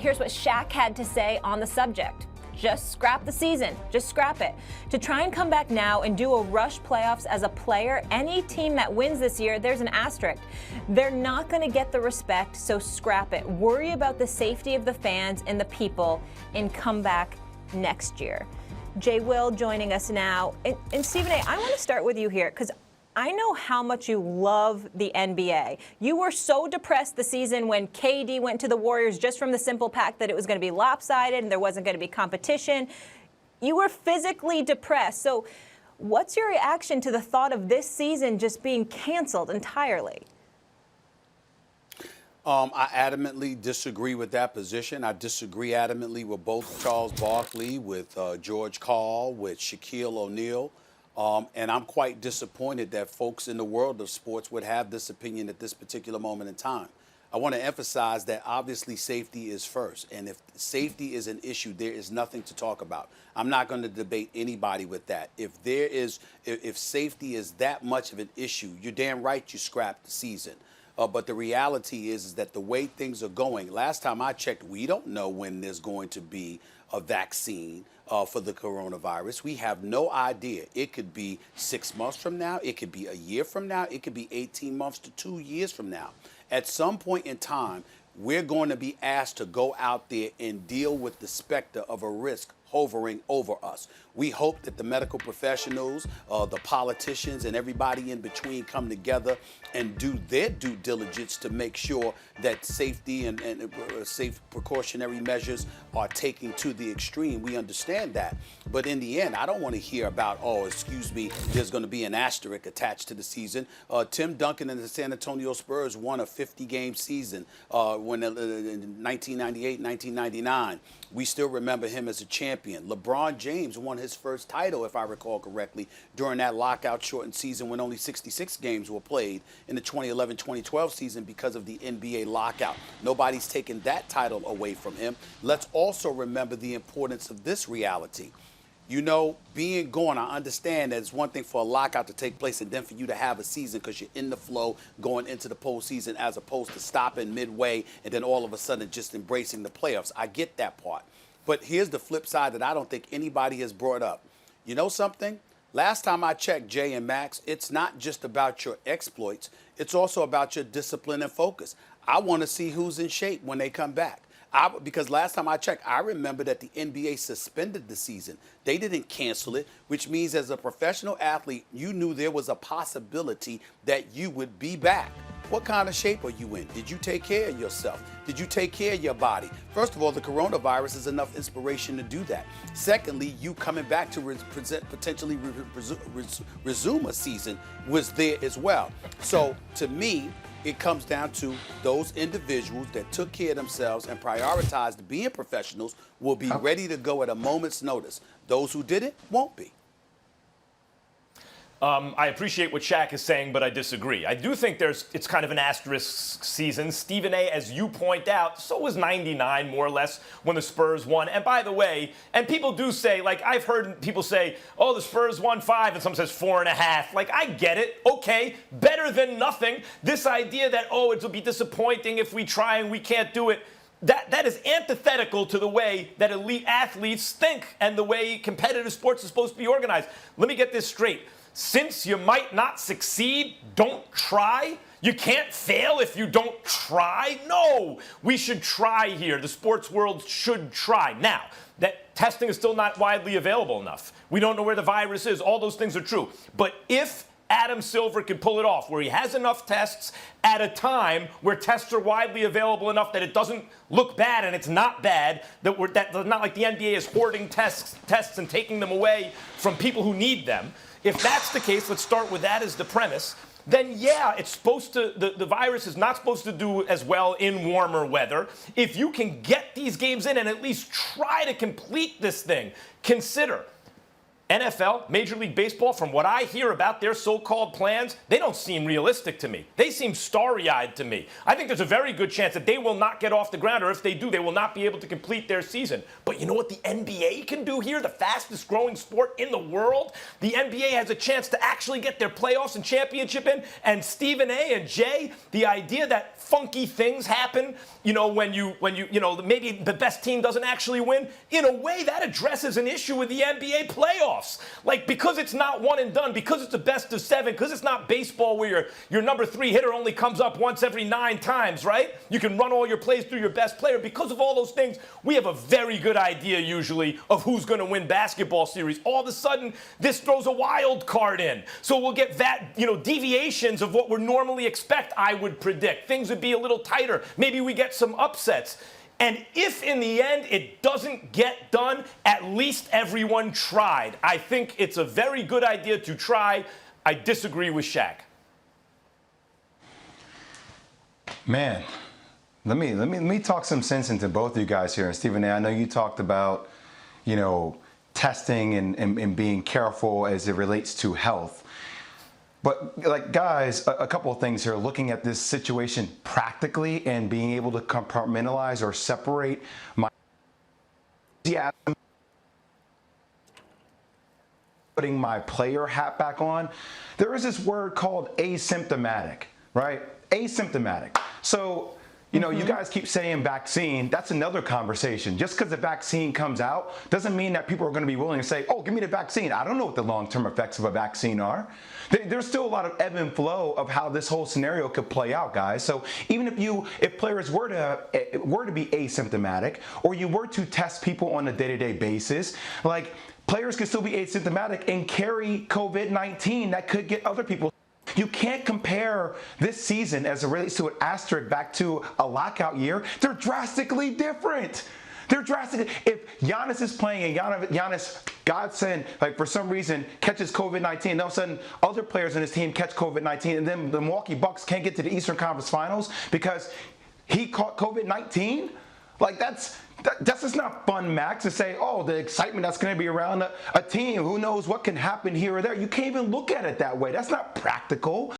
Here's what Shaq had to say on the subject. Just scrap the season. Just scrap it. To try and come back now and do a rush playoffs as a player, any team that wins this year, there's an asterisk. They're not going to get the respect, so scrap it. Worry about the safety of the fans and the people and come back next year. Jay Will joining us now. And Stephen A., I want to start with you here because I know how much you love the NBA. You were so depressed the season when KD went to the Warriors just from the simple fact that it was going to be lopsided and there wasn't going to be competition. You were physically depressed. So what's your reaction to the thought of this season just being canceled entirely? I adamantly disagree with that position. I disagree adamantly with both Charles Barkley, with George Karl, with Shaquille O'Neal. And I'm quite disappointed that folks in the world of sports would have this opinion at this particular moment in time. I want to emphasize that obviously safety is first. And if safety is an issue, there is nothing to talk about. I'm not going to debate anybody with that. If safety is that much of an issue, you're damn right you scrap the season. But the reality is that the way things are going, last time I checked, we don't know when there's going to be a vaccine for the coronavirus. We have no idea. It could be 6 months from now. It could be a year from now. It could be 18 months to 2 years from now. At some point in time, we're going to be asked to go out there and deal with the specter of a risk hovering over us. We hope that the medical professionals, the politicians, and everybody in between come together and do their due diligence to make sure that safety and safe precautionary measures are taken to the extreme. We understand that. But in the end, I don't want to hear about, oh, excuse me, there's going to be an asterisk attached to the season. Tim Duncan and the San Antonio Spurs won a 50-game season in 1998, 1999. We still remember him as a champion. LeBron James won his first title, if I recall correctly, during that lockout-shortened season when only 66 games were played in the 2011-2012 season because of the NBA lockout. Nobody's taken that title away from him. Let's also remember the importance of this reality. You know, being gone, I understand that it's one thing for a lockout to take place and then for you to have a season because you're in the flow going into the postseason as opposed to stopping midway and then all of a sudden just embracing the playoffs. I get that part. But here's the flip side that I don't think anybody has brought up. You know something? Last time I checked, Jay and Max, it's not just about your exploits. It's also about your discipline and focus. I want to see who's in shape when they come back. Because last time I checked, I remember that the NBA suspended the season. They didn't cancel it, which means as a professional athlete, you knew there was a possibility that you would be back. What kind of shape are you in? Did you take care of yourself? Did you take care of your body? First of all, the coronavirus is enough inspiration to do that. Secondly, you coming back to potentially resume a season was there as well. So to me, it comes down to those individuals that took care of themselves and prioritized being professionals will be ready to go at a moment's notice. Those who didn't won't be. I appreciate what Shaq is saying, but I disagree. I do think it's kind of an asterisk season. Stephen A., as you point out, so was 99 more or less when the Spurs won. And by the way, and people do say, like I've heard people say, oh, the Spurs won 5, and someone says 4.5. Like, I get it. Okay, better than nothing. This idea that, oh, it'll be disappointing if we try and we can't do it. That is antithetical to the way that elite athletes think and the way competitive sports are supposed to be organized. Let me get this straight. Since you might not succeed, don't try. You can't fail if you don't try. No, we should try here. The sports world should try. Now, that testing is still not widely available enough. We don't know where the virus is. All those things are true. But if Adam Silver can pull it off, where he has enough tests at a time where tests are widely available enough that it doesn't look bad and it's not bad, that's not like the NBA is hoarding tests and taking them away from people who need them. If that's the case, let's start with that as the premise. Then, yeah, it's supposed to, the virus is not supposed to do as well in warmer weather. If you can get these games in and at least try to complete this thing, consider NFL, Major League Baseball, from what I hear about their so-called plans, they don't seem realistic to me. They seem starry-eyed to me. I think there's a very good chance that they will not get off the ground, or if they do, they will not be able to complete their season. But you know what the NBA can do here? The fastest-growing sport in the world? The NBA has a chance to actually get their playoffs and championship in. And Stephen A. and Jay, the idea that funky things happen, when maybe the best team doesn't actually win, in a way that addresses an issue with the NBA playoffs. Like, because it's not one and done, because it's a best of 7, because it's not baseball where your number 3 hitter only comes up once every 9 times, right? You can run all your plays through your best player. Because of all those things, we have a very good idea usually of who's going to win basketball series. All of a sudden, this throws a wild card in. So we'll get deviations of what we normally expect, I would predict. Things would be a little tighter. Maybe we get some upsets. And if in the end it doesn't get done, at least everyone tried. I think it's a very good idea to try. I disagree with Shaq. Man, let me talk some sense into both of you guys here. And Stephen A., I know you talked about, testing and being careful as it relates to health. But guys, a couple of things here, looking at this situation practically and being able to compartmentalize or separate my putting my player hat back on. There is this word called asymptomatic, right? Asymptomatic. So, you guys keep saying vaccine. That's another conversation. Just because the vaccine comes out doesn't mean that people are going to be willing to say, oh, give me the vaccine. I don't know what the long-term effects of a vaccine are. There's still a lot of ebb and flow of how this whole scenario could play out, guys. So even if players were to be asymptomatic, or you were to test people on a day-to-day basis, players could still be asymptomatic and carry COVID-19 that could get other people. You can't compare this season as it relates to an asterisk back to a lockout year. They're drastically different. They're drastically. If Giannis is playing and Giannis, God send, for some reason, catches COVID-19, and all of a sudden other players on his team catch COVID-19, and then the Milwaukee Bucks can't get to the Eastern Conference Finals because he caught COVID-19? That's just not fun, Max, to say, oh, the excitement that's going to be around a team. Who knows what can happen here or there. You can't even look at it that way. That's not practical.